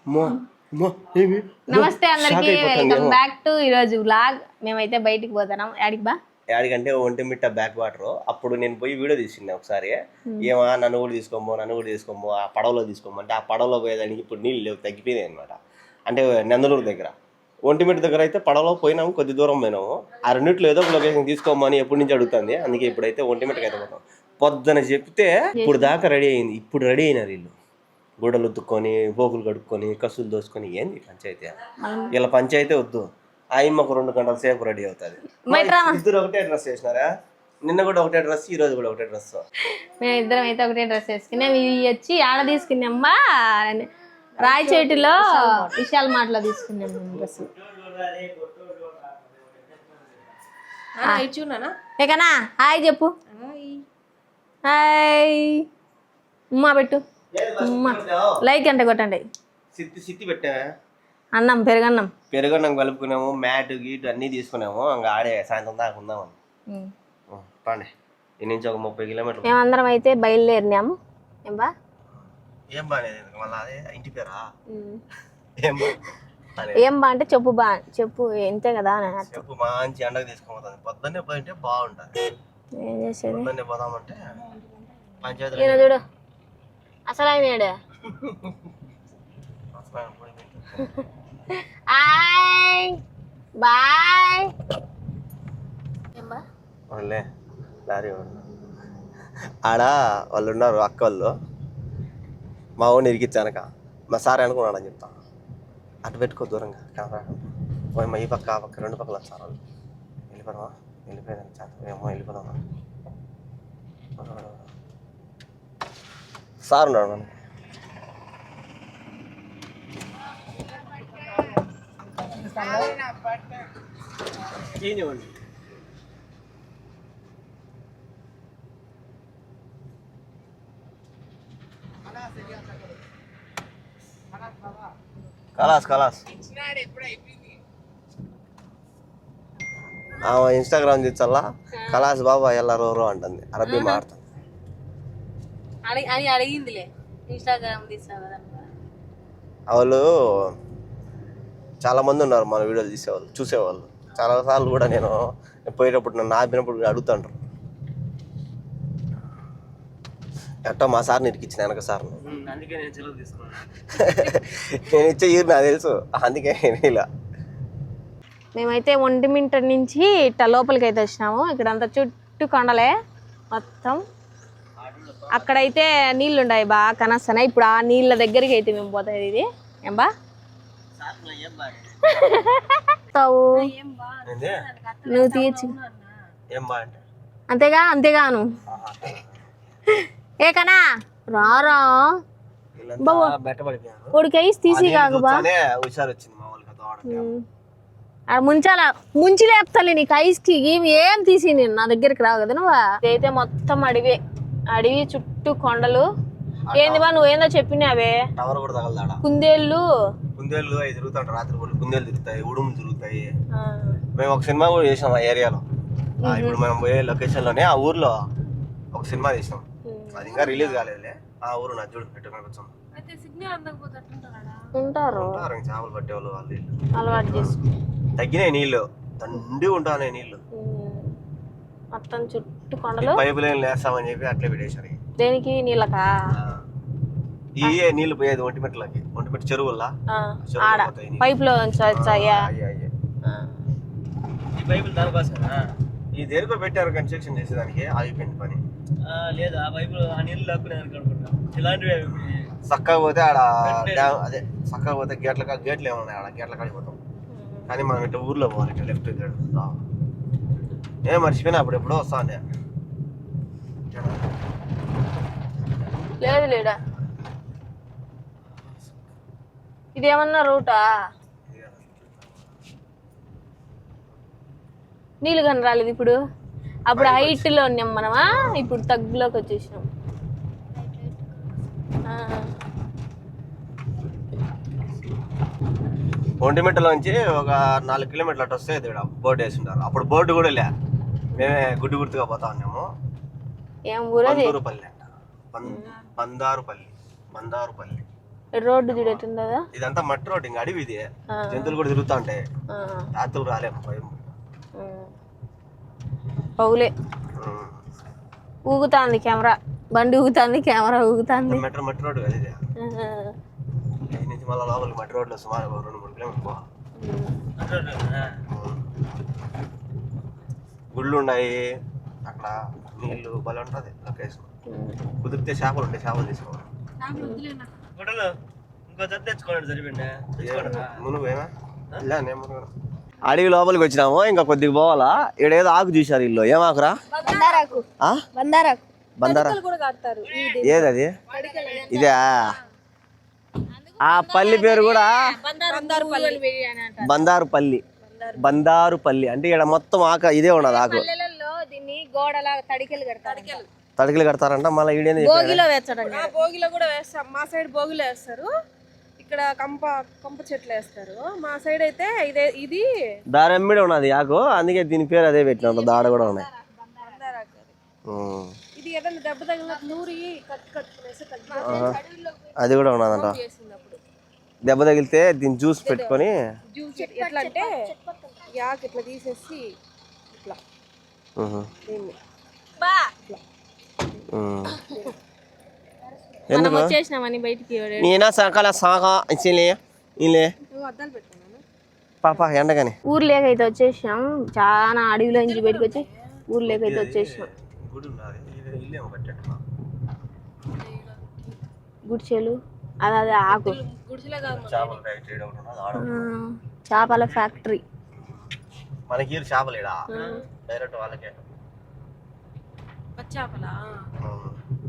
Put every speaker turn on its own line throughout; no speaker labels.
నమస్తే అందరికి, welcome back to ఈరోజు వ్లాగ్. మేమైతే బయటికి పోతున్నాం.
యాడికంటే ఒంటిమిట్ట బ్యాక్ వాటర్. అప్పుడు నేను పోయి వీడియో తీసిండే ఒకసారి. ఏమా నన్ను కూడా తీసుకోమో ఆ పడవలో తీసుకోమంటే ఆ పడవలో పోయేదానికి ఇప్పుడు నీళ్ళు లేవు, తగ్గిపోయినాయి అనమాట. అంటే నందలూరు దగ్గర, ఒంటిమిట్ట దగ్గర అయితే పడవలో పోయినాము, కొద్ది దూరం పోయినాము. ఆ రెండిట్లో ఏదో ఒక లొకేషన్ తీసుకోమని ఎప్పటి నుంచి అడుగుతుంది. అందుకే ఇప్పుడైతే ఒంటిమిట్టకి అయితే పోతాం. పొద్దున చెప్తే ఇప్పుడు దాకా రెడీ అయింది. ఇప్పుడు రెడీ అయినారు వీళ్ళు, గూడలు ఉత్తుక్కొని పోకులు కడుక్కొని కసులు దోసుకొని. ఏంది పంచాయతీ? ఇలా పంచాయతీ వద్దు. ఆయమ్మకు 2 గంటల సేపు రెడీ అవుతుంది. ఇద్దరు ఒకటే డ్రెస్ వేసినారా? నిన్న కూడా ఒకటే డ్రెస్, ఈ రోజు కూడా ఒకటే డ్రెస్.
మేము ఇద్దరం అయితే ఒకటే డ్రెస్ వేసుకున్నాం. ఇవి వచ్చి ఆడ తీసుకున్నామ్మా, రాయచేటిలో విశాల్ మార్ట్లో తీసుకున్నాం డ్రెస్. ఏకనా హాయ్ చెప్పు. హాయ్ ఉమ్మా పెట్టు, లైక్ అంటే కొట్టండి.
సిత్తి పెట్టా
అన్నం
పెరుగన్నం కలుపుకున్నాము, మ్యాట్ గీట్ అన్ని తీసుకున్నాము. ఇంకా ఆడే సాయంత్రం దాకా ఉందామని పండి. ఈ నుంచి ఒక 30 కిలోమీటర్లు.
మేమందరం అయితే బయలుదేరినాము.
ఏం బాగాలేదు మళ్ళీ అదే ఇంటి పేరా?
ఏం బా అంటే చెప్పు బా, చెప్పు ఎంతే కదా.
చెప్పు మంచి ఎండకు తీసుకోపోతుంది. పొద్దున్నే పోయింటే బాగుంటుంది.
ఏం చేసేది?
పొద్దున్నే పోదామంటే పంచాయతీ
చూడు అసలు ఆయన బాయ్.
లారీ ఆడ వాళ్ళు ఉన్నారు, అక్క వాళ్ళు. మా ఊడిని ఇరికిచ్చానక మా సార్ అనుకున్నాడని చెప్తా. అటు పెట్టుకో దూరంగా కెమెరా. మా ఈ పక్క ఆ పక్క 2 పక్కల సార్ వాళ్ళు. వెళ్ళిపోదామా? వెళ్ళిపోయేదాన్ని చేత ఏమో వెళ్ళిపోదామా? సార్ ఉన్నాడు నన్ను. కలాస్ ఇన్స్టాగ్రామ్ తెచ్చల్లా కలాస్ బాబా ఎల్లరోరు అంటుంది. అరబీ మాడుతుంది.
అడిగిందిలే ఇన్స్టాగ్రామ్
వాళ్ళు చాలా మంది ఉన్నారు మన వీడియోలు తీసేవాళ్ళు, చూసేవాళ్ళు. చాలా సార్లు కూడా నేను పోయేటప్పుడు నన్ను ఆపినప్పుడు అడుగుతుంటారు. ఎట్టో మా సార్ని ఇరికిచ్చిన వెనక సార్. నేను ఇచ్చే ఈరు నాకు తెలుసు, అందుకే నేను ఇలా.
మేమైతే ఒంటిమిట్ట నుంచి ఇట్ట లోపలికి అయితే వచ్చినాము. ఇక్కడంతా చుట్టూ కొండలే మొత్తం. అక్కడైతే నీళ్ళు ఉన్నాయి బాగా కనస్తున్నాయి. ఇప్పుడు ఆ నీళ్ళ దగ్గరికి అయితే మేము పోతాయి. ఇది ఏం బా నువ్వు తీయచ్చు అంతేగాను. ఏకనా రారా వాడికి ఐస్ తీసి కాకబా ముంచి లేపుతాలి నీకు ఐస్కి ఏం తీసి నేను నా దగ్గరికి రావు కదా నువ్వు. ఇదైతే మొత్తం అడవి చుట్టూ కొండలు. ఏంది బా నువ్వేందో చెప్పినావే? కుందేళ్ళు
అవి తిరుగుతాయి రాత్రి పూట. కుందేళ్ళు తిరుగుతాయి, ఉడుములు తిరుగుతాయి. మేము ఒక సినిమా కూడా చేసాం ఆ ఏరియాలో. ఇప్పుడు మేము పోయే లొకేషన్ లోనే ఆ ఊర్లో ఒక సినిమా తీసాం. అది ఇంకా రిలీజ్ కాలేదులే. ఆ ఊరు నా చూడు పెట్టుకుని
ఉంటారు
చేపలు పట్టేవాళ్ళు. వాళ్ళు
అలవాటు చేసుకు
తగ్గినాయి నీళ్లు, తండి ఉంటాయి నీళ్లు.
మొత్తం చుట్టూ కొండలు.
పైపు లైన్ వేస్తామని చెప్పి అట్లే పెట్టేశారు.
దేనికి? నీళ్ళకా?
ఇవే నీళ్లు పోయేది ఒంటిమిట్టలకి, ఒంటిమిట్ట చెరువుల్లా
పైప్ లో
ఈ పైపులు దానికోసం ఈ దేనికో పెట్టారు కన్స్ట్రక్షన్ చేసేదానికి. ఆగిపోయింది పని.
లేదు ఆ పైపులు ఆ నీళ్ళు లాక్కునేదానికి అనుకుంటా. ఇలాంటివి
చక్కగా పోతే ఆడ అదే చక్కగా పోతే గేట్లు ఏమున్నాయి ఆడ, గేట్ల కాడికి పోతాం. కానీ మనం ఇట్లా ఊర్లో పోవాలి, ఇట్లా లెఫ్ట్ ఏం మర్చిపోయినా అప్పుడు ఎప్పుడో వస్తాను.
లేదు లేడా ఇదేమన్నా రూటా? నీళ్ళు కానీ రాలేదు ఇప్పుడు. అప్పుడు హైట్ లో ఉన్నాం మనమా, ఇప్పుడు తగ్గులోకి వచ్చేసినాం.
ఒంటిమిట్టలోంచి ఒక 4 కిలోమీటర్లు అటు వస్తే బోర్డు వేసి ఉంటారు. అప్పుడు బోర్డు కూడా లే, మేమే గుర్తుగా పోతా ఉన్నాము.
ఏం ఊరు?
బందారుపల్లి అంట. మందారుపల్లి
రోడ్డు చూడేటుండదా?
ఇదంతా మట్టి రోడ్డు, ఇంకా అడవి ఇది. జంతువులు కూడా తిరుగుతూ ఉంటాయి. రాత్రులు రాలేము, భయం.
పౌలే ఊగుతాంది కెమెరా, బండి ఊగుతాంది, కెమెరా ఊగుతాంది.
మట్టి రోడ్డు కదా ఇది. ఈ నుంచి మళ్ళీ లోపలికి మట్టి రోడ్లో సుమారు 2-3 కిలోమీటర్లు పోవాలి. గుళ్ళు ఉన్నాయి అక్కడ, నీళ్ళు భలే ఉంటుంది లొకేషన్. కుదిరితే చేపలు ఉంటాయి, చేపలు తీసుకోవాలి. అడవి లోపలికి వచ్చినాము, ఇంకా కొద్దిగా పోవాలా. ఈడేదో ఆకు చూసారు ఇల్లు, ఏం ఆకురా? బందారా. ఏదది? ఇదే ఆ పల్లి పేరు కూడా బందారుపల్లి. బందారుపల్లి అంటే ఇక్కడ మొత్తం ఆకు ఇదే ఉన్నది. ఆకు తడికలు కడతారంట. మళ్ళీ ఈడేది
భోగిలో కూడా వేస్తాం. మా సైడ్ భోగిలో వేస్తారు, ఇక్కడ కంప చెట్లు వేస్తారు. మా సైడ్ అయితే ఇది
దారెమ్మిడి ఉన్నది ఆకు, అందుకే దీని పేరు అదే పెట్టిన. దాడ కూడా ఉన్నాయి.
ఇది ఏదైనా దెబ్బ తగిలిన నూరి
అది కూడా ఉన్నదంట. దెబ్బ తగిలితే దీన్ని జ్యూస్ పెట్టుకొని,
జ్యూస్ ఎట్లా అంటే యాక్ ఇట్లా తీసేసి ఇట్లా
మనం వచ్చేసినామని బయటికి.
నేనా సకాల సాగా ఇలే పాప ఎండగాని.
ఊర్లోకైతే వచ్చేసాం, చాలా అడవిలో నుంచి బయటకు వచ్చి ఊర్లోకైతే వచ్చేసాం. గుడిచెలు అదే ఆకు, చేపల ఫ్యాక్టరీ.
మనకి చేపలు డైరెక్ట్ వాళ్ళకే.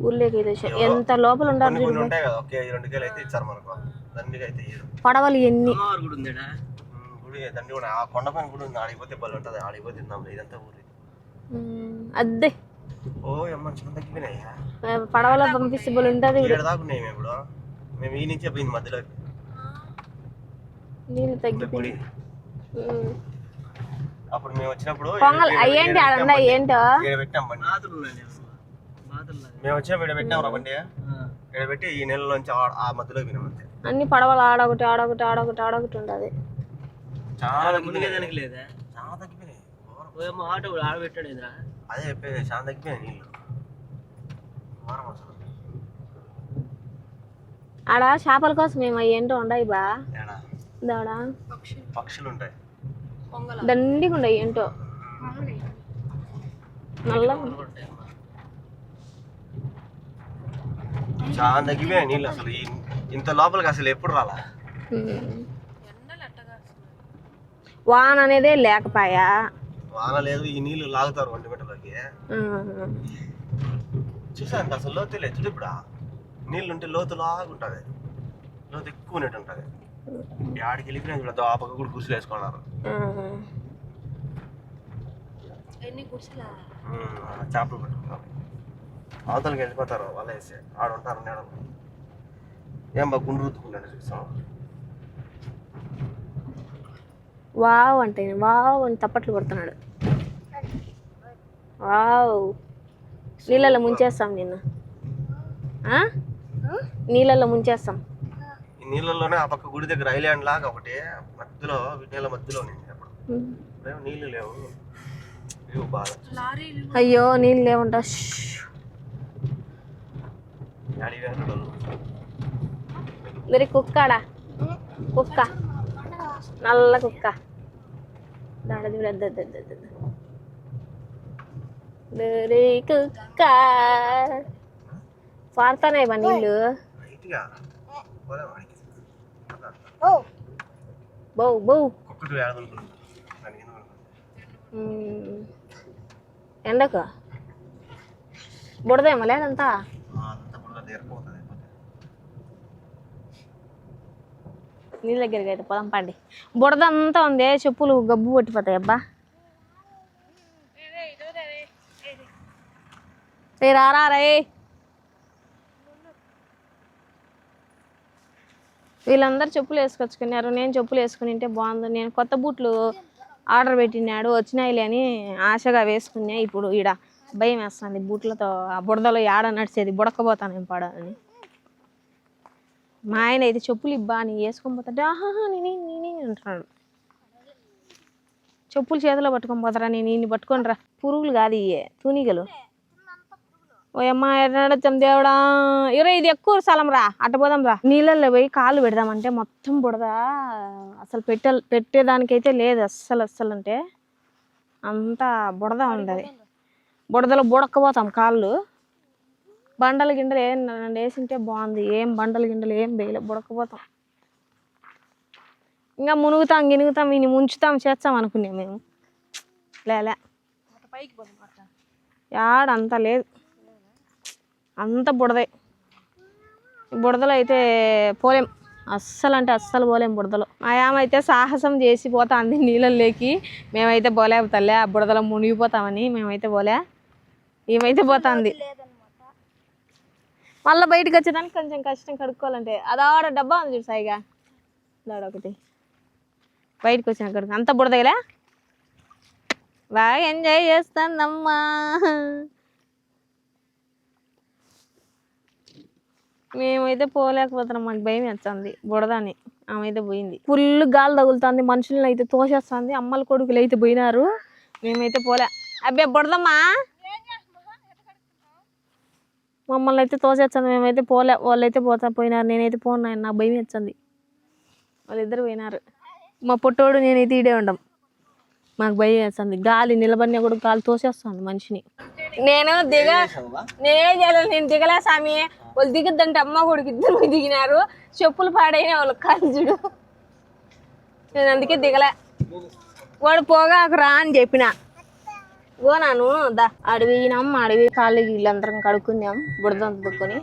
ఊర్లోకి అయితే ఎంత లోపల ఉండాలి. పడవలు ఎన్ని
కొండపైన గుడి ఉంది, ఆడిపోతే బలి ఉంటుంది. ఆడిపోతే ఇదంతా ఊరి
అద్దే
తగ్గిపోయినాయా?
పడవలో పంపిస్తే బలి ఉంటుంది.
దాకున్నాయి ఇప్పుడు. మేము ఈ నుంచే పోయింది మధ్యలో
నీళ్ళు తగ్గిపోయి.
అప్పుడు మేము వచ్చినప్పుడు
పొంగల్ అయ్యేంటి ఆడండి, ఏంటో
పెట్టాం బండి. మేము వచ్చినప్పుడు పెట్టాం రా బండి. ఇక్కడ పెట్టి ఈ నెలలోంచి ఆ మధ్యలో పోయినాం అంతే.
అన్ని పడవలు ఆడొకటి ఆడొకటి ఆడొకటి ఆడొకటి ఉండదు.
చాలా ముందుగా లేదా?
చాలా తగ్గిపోయినాయి.
ఆటో ఆడబెట్టాడు.
అదే చెప్పేది, చాలా తగ్గిపోయినాయి నీళ్ళు.
ఆడ చేపల కోసం మేము ఏంటో ఉండయి బా.
పక్షులు ఉంటాయి
దండిగా ఉండయి ఏంటో నల్ల.
చాలా తగ్గిపోయాయి నీళ్ళు. అసలు ఇంత లోపలికి అసలు ఎప్పుడు రాలా.
వాన అనేదే లేకపాయా.
వాన లేదు, ఈ నీళ్లు లాగుతారు 1 మీటర్లకి. చూసాను అసలు లోతు లేదు. చూడు ఇప్పుడు నీళ్ళు ఉంటే లోతు లాగుంటుంది, లోతు ఎక్కువ ఉన్నట్టు ఉంటుంది. ఆడికి వెళ్ళిపోయినా చూడద్దు, ఆ పక్క కూడా గుడిసెలు వేసుకున్నారు. చేపలు పెట్టుకుంటారు, అవతలకి వెళ్ళిపోతారు వాళ్ళు వేసి. ఆడ ఉంటారు నేడం. ఏం బాగా గుండు రుద్దుకున్నాడు చూసాం.
వావ్ అంటే వావ్ అని తప్పట్లు కొడుతున్నాడు. వావ్, నీళ్ళల్లో ముంచేస్తాం నిన్ను, నీళ్ళల్లో ముంచేస్తాం.
ఈ నీళ్ళలోనే ఆ పక్క గుడి దగ్గర ఐలాండ్ లాగా ఒకటి మధ్యలో, నీళ్ళ మధ్యలో నీళ్లు లేవు. బాగా
అయ్యో నీళ్ళు లేవుంటా. మరి కుక్కడా, కుక్క, నల్ల కుక్క. కుక్క పారుతానే బా నీళ్ళు. బౌ బౌ. ఎండకు బుడదేమో లేదంతా. నీళ్ళ దగ్గరికి అయితే పొలం పండి. బుడదంతా ఉంది, చెప్పులు గబ్బు పట్టిపోతాయి. అబ్బా రారా రే. వీళ్ళందరూ చెప్పులు వేసుకొచ్చుకున్నారు, నేను చెప్పులు వేసుకుని ఉంటే బాగుంది. నేను కొత్త బూట్లు ఆర్డర్ పెట్టినాడు, వచ్చినాయిలే అని ఆశగా వేసుకున్నా. ఇప్పుడు ఈడ భయం వేస్తుంది బూట్లతో. ఆ బుడదలో ఆడ నడిచేది, బుడకపోతాను ఏం పాడని. మా ఆయన అయితే చెప్పులు ఇబ్బా నీ వేసుకొని పోతుంటే ఆహాహా నేనే అంటున్నాడు. చెప్పులు చేతిలో పట్టుకొని పోతారా, నేను ఇన్ని పట్టుకొని రా. పురుగులు కాదు ఇవే తూనిగలు. ఓ అమ్మ ఎర్రడొచ్చాం దేవుడా, ఇది ఎక్కువ స్థలం రా, అట్ట పోదాం రా. నీళ్ళల్లో పోయి కాళ్ళు పెడదామంటే మొత్తం బుడద, అసలు పెట్టేదానికైతే లేదు అస్సలు అంటే అంతా బుడద ఉండదు. బుడదలో బుడక్కపోతాం కాళ్ళు. బండలు గిండలు ఏం వేసింటే బాగుంది, ఏం బండలు గిండలు ఏం వేయలే, బుడక్కపోతాం. ఇంకా మునుగుతాం గినుగుతాం ఇన్ని ముంచుతాం చేస్తాం అనుకున్నాం మేము. లేలే యాడంతా లేదు, అంత బుడదే. బుడదలో అయితే పోలేం, అస్సలు పోలేం బుడదలో. మా ఏమైతే సాహసం చేసి పోతాంది నీళ్ళల్లోకి, మేమైతే పోలేము తల్లే, ఆ బుడదలో మునిగిపోతామని మేమైతే పోలే. ఏమైతే పోతుంది మళ్ళీ బయటకు వచ్చేదానికి కొంచెం కష్టం కడుక్కోవాలంటే. అదాడ డబ్బా ఉంది చూడు సాయిగా, దాడొకటి బయటకు వచ్చిన కడుకు అంత బుడదగలే. బాగా ఎంజాయ్ చేస్తానమ్మా. మేమైతే పోలేకపోతున్నాం, మాకు భయం వేస్తుంది బుడదని. ఆమె పోయింది, ఫుల్ గాలి తగులుతుంది, మనుషులను అయితే తోసేస్తుంది. అమ్మల కొడుకులు అయితే పోయినారు, మేమైతే పోలే. అబ్బే బుడదమ్మా, మమ్మల్ని అయితే తోసేస్తుంది, మేమైతే పోలే. వాళ్ళైతే పోయినారు, నేనైతే పోను, నాకు భయం వేస్తుంది. వాళ్ళిద్దరు పోయినారు, మా పొట్టోడు నేనైతే ఈడే ఉండం, మాకు భయం వేస్తుంది. గాలి నిలబడినా కూడా గాలి తోసేస్తుంది మనిషిని. నేనేం చేయలేదు, నేను దిగలే స్వామి. వాళ్ళు దిగద్దంటే అమ్మ కొడుకు ఇద్దరు దిగినారు, చెప్పులు పాడైన వాళ్ళు కాల్చుడు. నేను అందుకే దిగలే. వాడు పోగాకు రా అని చెప్పిన, పోనాను దా. అడవినాం, అడవి కాళ్ళు వీళ్ళందరం కడుక్కున్నాం బుడదంత దుక్కుని.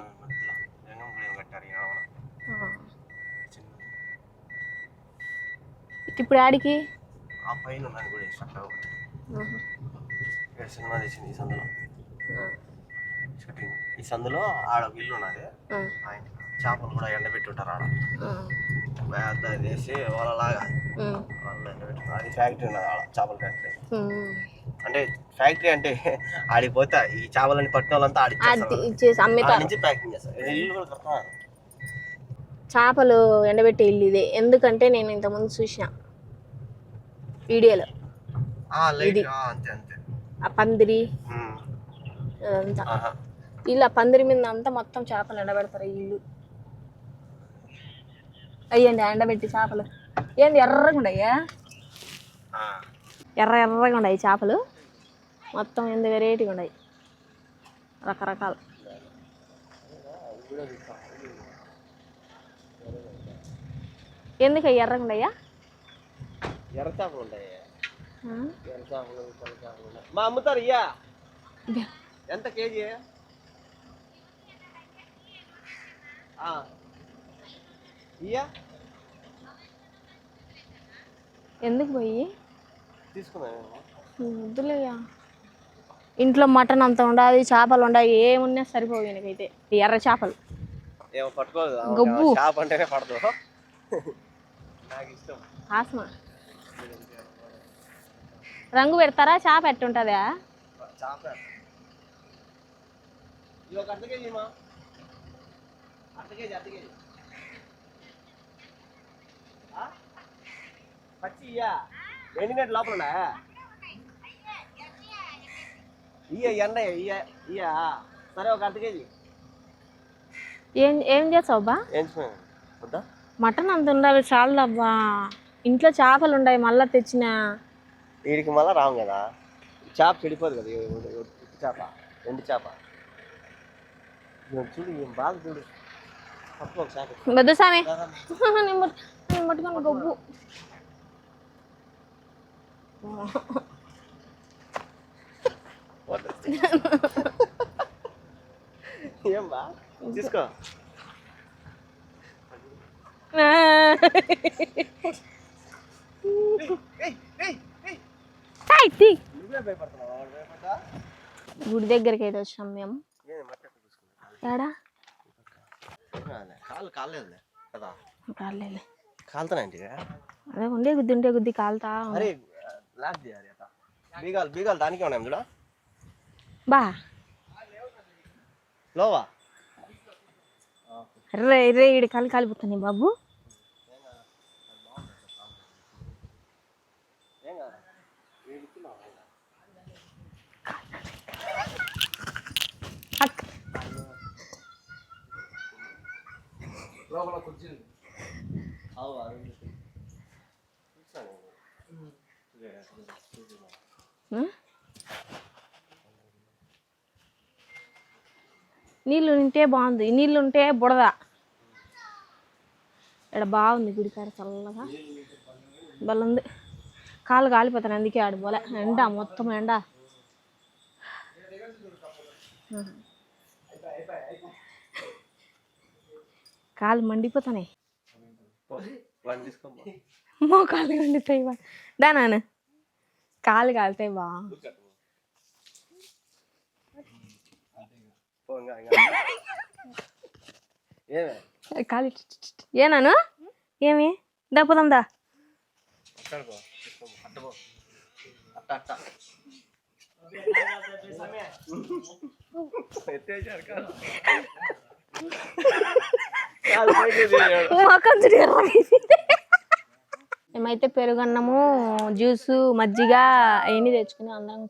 ఇప్పుడు ఆడికి
సినిమా తెచ్చింది ఈ సందులో ఆడ ఇల్లు ఉన్నది, చేపలు కూడా ఎండబెట్టి ఉంటారు ఆడ. పెద్ద వేసి వాళ్ళలాగా వాళ్ళు ఎండబెట్టుకున్నారు. అది ఫ్యాక్టరీ ఉన్నది ఆడ, చేపల ఫ్యాక్టరీ. అంటే ఫ్యాక్టరీ అంటే ఆడిపోతా ఈ చేపలని పట్టిన వాళ్ళంతా నుంచి ప్యాకింగ్ చేస్తారు. ఇల్లు కూడా కడుతున్నారు.
చేపలు ఎండబెట్టే ఇల్లు ఇదే, ఎందుకంటే నేను ఇంతకుముందు చూసిన వీడియోలో. ఇది ఆ పందిరి అదంతా ఇల్లు, ఆ పందిరి మీద అంతా మొత్తం చేపలు ఎండబెడతారు. ఇల్లు అయ్యండి ఎండబెట్టి చేపలు ఏంది ఎర్రగా ఉండయ్యా, ఎర్రగా ఉన్నాయి చేపలు మొత్తం, ఎంత వెరైటీగా ఉన్నాయి, రకరకాలు. ఎందుకు ఎర్రగా ఉండయ్యా?
ఎర్ర చేపలు ఉంటాయి, ఎర్ర చేపలు తెల్ల చేపలు మా అమ్ముతారు. ఇయ్యా ఎంత కేజీ? ఇయ్యా
ఎందుకు పోయి
తీసుకున్నా
వద్దులేయా. ఇంట్లో మటన్ అంత ఉండాలి, చేపలు ఉండాలి, ఏమున్నా సరిపోవు. ఈయనకైతే ఎర్ర చేపలు
ఏమో పట్టుకోదు,
గొబ్బు
చేప అంటేనే పడదు, నాకు ఇష్టం.
ఆస్మా రంగు పెడతారా? చేప ఎట్టుంటుందా?
అర్ధ కేజీ మా అర్ధ కేజీ పచ్చి ఇయ్యా ఎండినట్టు లోపల ఎండ ఇయ్యా. సరే ఒక అర్ధ కేజీ.
ఏం చేస్తావు బా? మటన్ అంత ఉండాలి చాలు అబ్బా. ఇంట్లో చేపలు ఉన్నాయి, మళ్ళీ తెచ్చిన
వీడికి మళ్ళీ రాము కదా, చేప చెడిపోదు కదా. చేప ఎండు చేప చూడు, ఏం బాగా చూడు.
వద్దు స్వామి, నేను పట్టుకుని గొబ్బు.
ఏం బా తీసుకో.
గుడి దగ్గరికి అయితే వచ్చాం మేము. ఏడా కాలేదు, అదే ఉండే గుద్ది కాలుతా.
బీగాలు దానికే ఉన్నాయి చూడ
బా.
లోవా
రే రే ఇడి కాలిపోతాయి బాబు. నీళ్ళు ఉంటే బాగుంది, నీళ్ళు ఉంటే బుడద. ఇక్కడ బాగుంది గుడికాడ చల్లగా బలుంది. కాళ్ళు కాలిపోతాను అందుకే ఆడిపోలే. ఎండ మొత్తం ఎండ. కాళ్ళు మండిపోతాయి. కాళ్ళు మండుతాయి బా. దానాను కాళ్ళు కాలుతాయి బా. కాలు ఏనాను ఏమి దప్పుదందా. మేమైతే పెరుగన్నము, జ్యూసు, మజ్జిగ అవన్నీ తెచ్చుకుని అందరం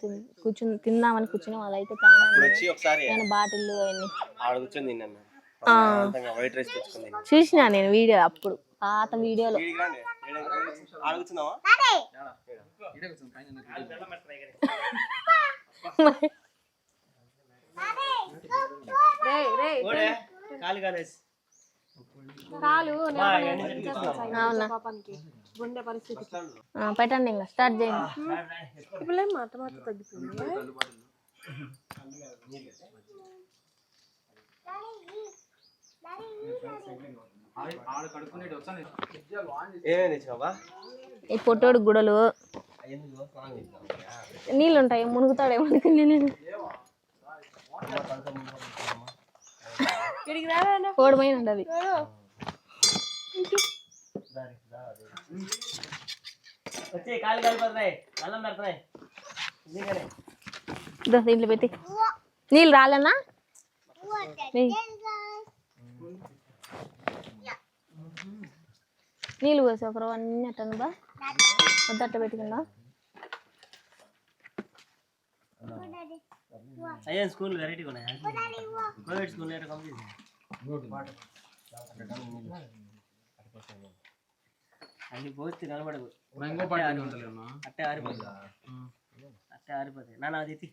కూర్చుని తిందామని కూర్చున్నాం. అదైతే చాలా బాటిల్లు అవన్నీ చూసినా నేను వీడియో అప్పుడు పాత వీడియోలో. పెట్టండి ఇంకా స్టార్ట్ చేయండి.
ఇప్పుడు మాట మాట తగ్గిపోయింది.
ఈ పొట్టోడు గుడలు నీళ్ళు ఉంటాయి, మునుగుతాడేమో అనుకున్నా నేను. కోడమైన ఉండదు. దీంట్లో పెట్టి నీళ్ళు రాలేనా? నీళ్ళు పోసి ఒకరు అన్నీ అట్టను బా వద్దట్ట పెట్టుకుందా.
అయ్యా స్కూల్ వెరైటీ ఉన్నాయి. ప్రైవేట్ స్కూల్ అన్ని పోతే నిలబడదు. అట్టే ఆరిపోతుంది. అట్టే ఆరిపోతాయి. నాన్న అది ఎత్తి.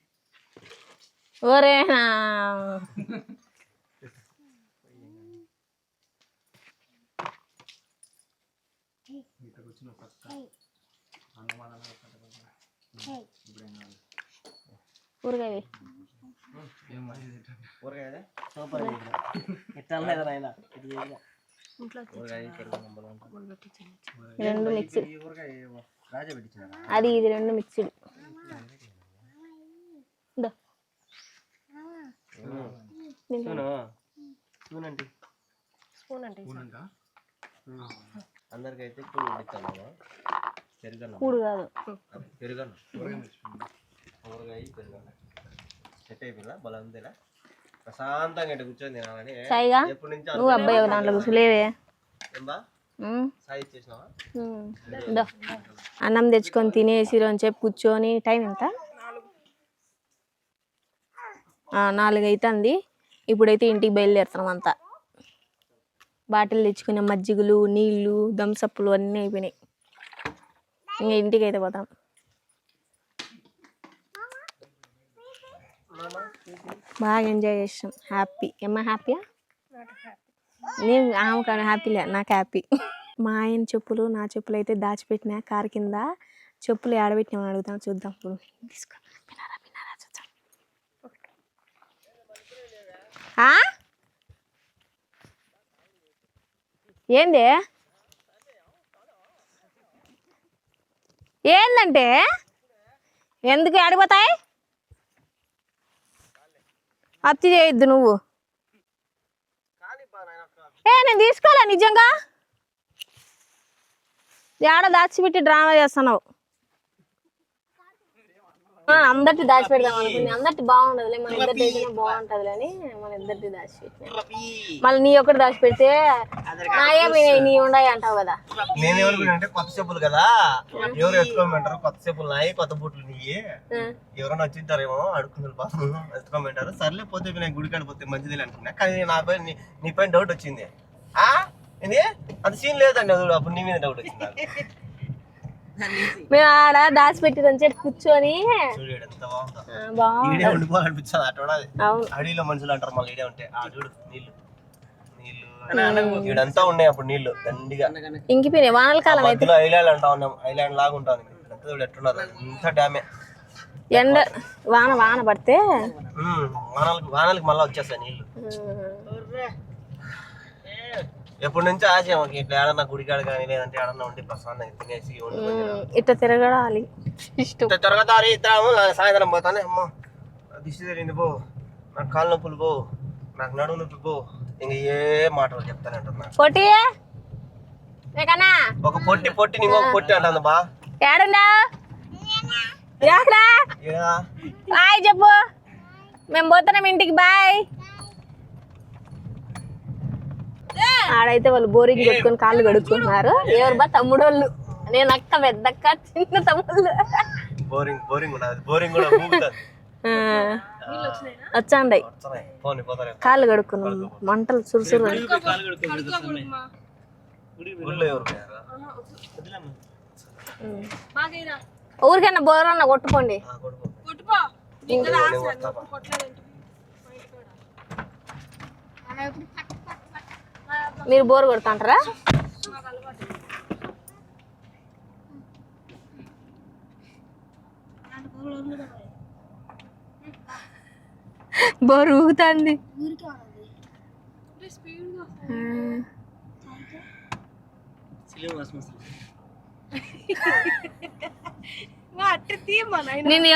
ఓరేనా కూరగాయ
సూపర్ ఎట్లా నాయన.
రెండు మిక్స్డ్,
రాజా పెట్టించిన
అది ఇది రెండు మిక్స్డ్.
అందరికైతే
కూడు కాదు
పెరుగన్న ఊరగాయ పెరుగన్న సెట్ అయిపోయిందా? బలం ఉందేనా? ప్రశాంతంగా ఇటు కూర్చొని తినాలని ఎప్పటి నుంచి
నువ్వు అబ్బాయి దాంట్లో కూర్చోలేవే.
సాయి ఇచ్చేసినావా?
అన్నం తెచ్చుకొని తినేసి అని చెప్పి కూర్చొని టైం ఎంత 4 అవుతుంది. ఇప్పుడైతే ఇంటికి బయలుదేరుతున్నాం. అంతా బాటిల్ తెచ్చుకునే మజ్జిగలు, నీళ్ళు, థమ్సప్లు అన్నీ అయిపోయినాయి. ఇంకా ఇంటికి అయితే పోతాం. బాగా ఎంజాయ్ చేసాం. హ్యాపీ. ఏమ్మా హ్యాపీయా? నేను ఆమె కానీ హ్యాపీలే, నాకు హ్యాపీ. మా ఆయన చెప్పులు, నా చెప్పులు అయితే దాచిపెట్టినా కారు కింద. చెప్పులు ఆడబెట్టినామని అడుగుతాను, చూద్దాం. ఇప్పుడు తీసుకో. చూద్దాం. ఏంది ఏందంటే ఎందుకు ఆడిపోతాయి? అత్తి చేయొద్దు నువ్వు. నేను తీసుకోలే నిజంగా. ఏడ దాచిపెట్టి డ్రామా చేస్తున్నావు. అందరికి దాచి పెడదాం అనుకుని అందరికి బాగుండదులే, మన ఇద్దరి అయితేనే బాగుంటది అని మన ఇద్దరికి దాచి పెట్టినా. మళ్ళీ నీ ఒక్కటి దాచి పెడితే నాయే పోయినాయి నీ ఉన్నాయి అంటావు కదా.
నేనేమనుకున్నా అంటే కొత్త చెప్పులు కదా ఎవరు ఎత్తుకోమంటారు, కొత్త చెప్పులు నాయి కొత్త బూట్లు నీయి, ఎవరైనా వచ్చింటారేమో అడుక్కున్నారు పాపం ఎత్తుకోమంటారు. సర్లే పోతే నేను గుడికాడ పోతే మంచిది అనుకున్నా. కానీ నా పైన నీ పైన డౌట్ వచ్చింది. ఏంది అంత సీన్ లేదండి, అప్పుడు నీ మీద డౌట్ వచ్చింది.
మేము ఆడ దాచి పెట్టిదని చెప్పి కూర్చొని
ఈడే ఉండిపోవాలనిపించదు అట్లా. అడవిలో మనుషులు అంటారు మళ్ళీ ఈడే ఉంటే. చూడు నీళ్లు నీళ్లు ఈడంతా ఉన్నాయి అప్పుడు నీళ్లు దండిగా
ఇంకిపోయినాయి. వానల కాలం అయితే
ఐలాండ్ అంటా ఉన్నాం, ఐలాండ్ లాగా ఉంటాను. ఇదంతా ఎట్టున్నారు ఇంత డ్యామే.
ఎండ వాన పడితే
వానలకి మళ్ళీ వచ్చేస్తాయి నీళ్లు. ఎప్పటి నుంచో ఆశ ఇట్లా ఏడన్నా గుడికాడ కానీ లేదంటే ఏడన్నా ఉండి ప్రశాంతంగా తినేసి
ఇట్లా తిరగడాలి ఇష్టం.
తిరగతారు ఇస్తాము. సాయంత్రం పోతానే అమ్మ దిష్టి తెలియంది పో, నాకు కాళ్ళ నొప్పులు పో, నాకు నడుము నొప్పి పో, ఇంక ఏ మాటలు చెప్తానంటున్నా.
పొట్టి
ఒక పొట్టి పొట్టి నీకు పొట్టి అంటుంది బా.
ఏడున్నా బాయ్ చెప్పు, మేము పోతున్నాం ఇంటికి బాయ్. ఆడైతే వాళ్ళు బోరింగ్ పెట్టుకొని కాళ్ళు కడుక్కుంటున్నారు. ఎవరు బా తమ్ముడోళ్ళు, నేను అక్క పెద్దక్క చిన్న తమ్ముళ్ళు.
బోరింగ్ బోరింగ్ బోరింగ్ కూడా
వచ్చాండి కాళ్ళు కడుక్కున్నాం. మంటలు సురుసురు ఊరికైనా బోరన్నా కొట్టుకోండి. మీరు బోర్ కొడుతుంటారా? బోర్ ఊగుతుంది. నిన్ను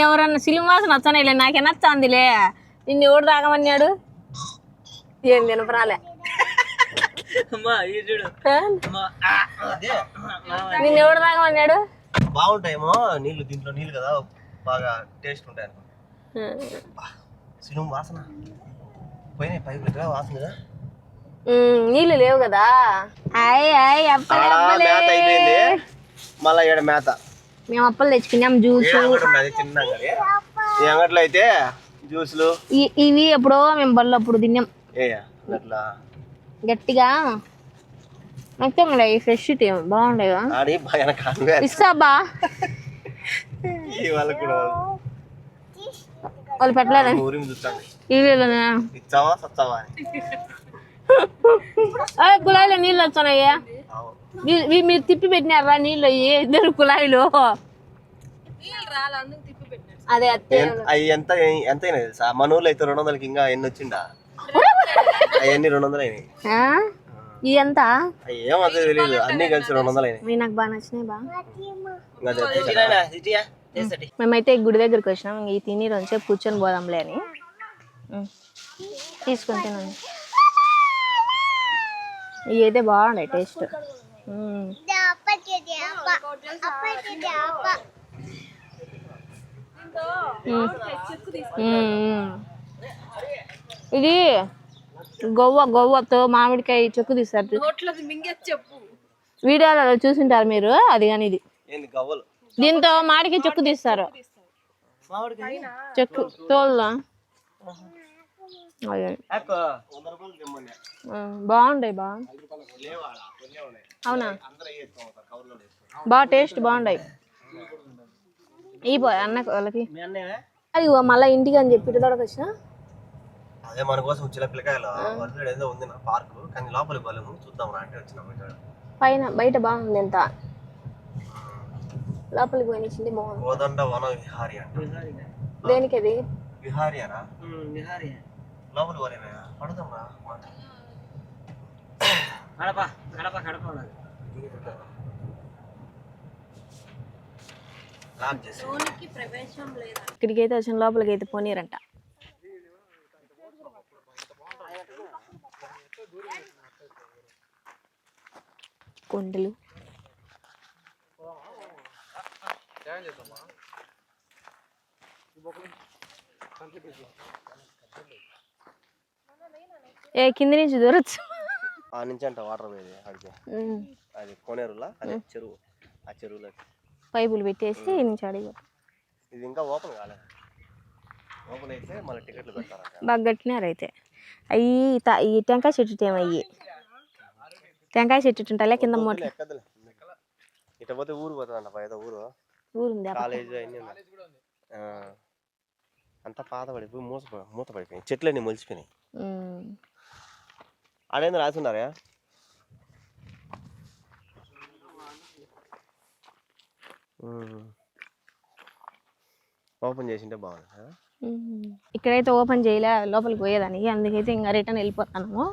ఎవరన్నా సిలిమాసం నచ్చనేలే, నాకే నచ్చాందిలే. నిన్ను ఎవడు తాగమన్నాడు? ఏం తినపరాలే. నిన్ను ఎవడు తాగమన్నాడు?
బాగుంటాయేమో నీళ్ళు, దీంట్లో నీళ్ళు కదా బాగా టేస్ట్ ఉంటాయి. సినిమా వాసన పోయినాయి పైపు వాసన కదా.
నీళ్ళు లేవు కదా.
మేత అయిపోయింది మళ్ళా ఈడ మేత.
మేము అప్పలు తెచ్చుకున్నాం, జ్యూస్
చిన్నగా. ఈ అంగట్లో అయితే జ్యూసులు
ఇవి ఎప్పుడో మేము బళ్ళు అప్పుడు తిన్నాం గట్టిగా. మొత్తం ఫ్రెష్ బాగుండే ఇస్తాబా. వాళ్ళు పెట్టలేదు కుళాయిలో నీళ్ళు వచ్చానయ్యా. మీరు తిప్పి పెట్టినారా నీళ్ళు? ఇద్దరు కుళాయిలో అదే
ఎంత ఎంతైనా తెలుసా? మన ఊళ్ళో అయితే 200కి ఇంకా ఎన్ని వచ్చిండా? అవన్నీ 200 అయినాయి.
ఎంత
ఏమో తెలియదు, అన్ని కలిసి 200 అయినాయి.
నాకు బాగా నచ్చినాయి బా. మేమైతే గుడి దగ్గరికి వచ్చినాం. ఈ తిని రెండుసేపు కూర్చొని పోదాంలే అని తీసుకుంటున్నాను. ఇవి అయితే బాగున్నాయి టేస్ట్. ఇది గొవ్వతో మామిడికాయ చెక్కు తీస్తారు. వీడియోలలో చూసింటారు మీరు. అది కానీ ఇది దీంతో మామిడికాయ చెక్కు తీస్తారు. చెక్కు తోలుదా బాగుంటాయి బా. అవునా బాగా టేస్ట్ బాగుంటాయి. ఇపో అన్న వాళ్ళకి అది మళ్ళీ ఇంటికి అని చెప్పి ఇటుదొడకి వచ్చిన.
అదే మన కోసం చిన్న పిల్లకాయలు ఏదో ఉంది నా పార్కు, కానీ లోపలికి పోలేము, చూద్దాం అంటే వచ్చినాం.
పైన బయట బాగుంది. ఎంత లోపలికి పోయినిచ్చింది బాగుంది.
కోదండ వన విహారీ అంట.
దేనికి అది?
విహారీనా? లోపలికి పోలేమే, పడుదాం రా. ఇక్కడికి అయితే వచ్చిన లోపలికి అయితే పోనీరంట. కొండలు
ఏ కింది నుంచి దూరచ్చు.
ఆ నుంచి అంట వాటర్ పోయేది అడిగే, అది కోనేరులా, అదే చెరువు, ఆ చెరువులో
పైపులు పెట్టేసి నుంచి అడిగి.
ఇది ఇంకా ఓపెన్ కాలేదు, ఓపెన్ అయితే మళ్ళీ టికెట్లు పెడతారంట.
బాగా కట్టినారు అయితే. అవి ఈ టెంకాయ చెట్టు ఏమయ్యి, టెంకాయ చెట్టు ఉంటాలే కింద మూట.
ఎక్కదులే, ఇట్లా పోతే ఊరు పోతుందంట, ఏదో
ఊరుంది
కాలేజ్ అన్నీ అంతా పాత పడిపోయి మూత పడిపోయింది, చెట్లన్నీ మొలిచిపోయినాయి. ఆడేందో రాసున్నారా? ఓపెన్ చేసింటే బాగుంది కదా.
ఇక్కడైతే ఓపెన్ చేయలే, లోపలికి పోయేదానికి, అందుకైతే ఇంకా రిటర్న్ వెళ్ళిపోతాము.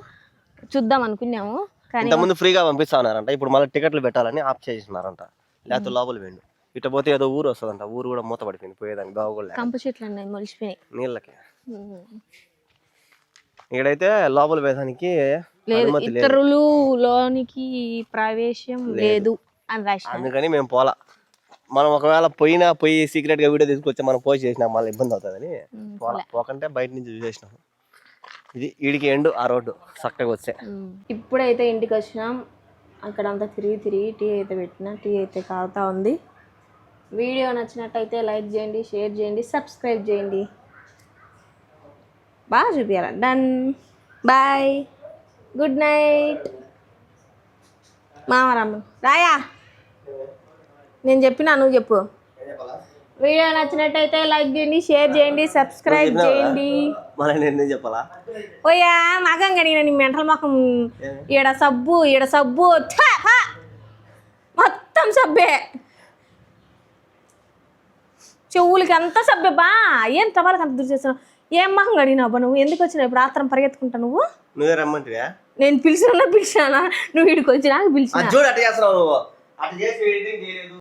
చూద్దాం అనుకున్నాము కానీ
ఇంతకుముందు ఫ్రీగా పంపిస్తా ఉన్నారంట, ఇప్పుడు మళ్ళీ టికెట్లు పెట్టాలని ఆప్ చేసినారంట. లేకపోతే లోపల వెండు ఇట్లా పోతే ఏదో ఊరు వస్తుందంట, ఊరు కూడా మూత పడిపోయింది, పోయేదానికి బాగు కూడా
కంప చెట్లు అన్నీ మొలిచిపోయినాయి
నీళ్ళకి. ఇక్కడైతే లోపల పోయేదానికి
లేదు, ఇతరులు లోనికి ప్రవేశం లేదు అని రాసి,
అందుకని మేము పోలా. మనం ఒకవేళ పోయి సీక్రెట్ గా వీడియో తీసుకొచ్చి మనం పోస్ట్ చేసినా మళ్ళీ ఇబ్బంది అవుతుందని పోలా. పోకంటే బయట నుంచి చూసేసినాం. ఇది ఈడికి ఎండు ఆ రోడ్డు చక్కగా వచ్చే.
ఇప్పుడైతే ఇంటికి వచ్చినాం. అక్కడంతా తిరిగి టీ అయితే పెట్టినా, టీ అయితే కాగుతా ఉంది. వీడియో నచ్చినట్టయితే లైక్ చేయండి, షేర్ చేయండి, సబ్స్క్రైబ్ చేయండి. బాగా చూపించాలి. Done, bye, good night. మామరమ్మ రాయా, నేను చెప్పినా నువ్వు చెప్పు. వీడియో నచ్చినట్టయితే లైక్ చేయండి, షేర్ చేయండి, సబ్స్క్రైబ్ చేయండి.
మళ్ళీ నేను చెప్పాలా?
ఓయా మగం కడిగిన నీ మెంటల్ మొఖం. ఈడ సబ్బు మొత్తం సబ్బే, చెవులకి అంత సబ్బే బా. ఏం తవాలకి అంత దురి చేస్తున్నావు? ఏం మొహం కడిగినావు బా నువ్వు? ఎందుకు వచ్చినావు ఇప్పుడు ఆత్రం పరిగెత్తుకుంటా నువ్వు?
నువ్వే రమ్మంటివా?
నేను పిలిచినా నువ్వు వీడికి వచ్చి నాకు పిలిచిన.
చూడు అట్లా చేస్తున్నావు నువ్వు. అట్లా చేసి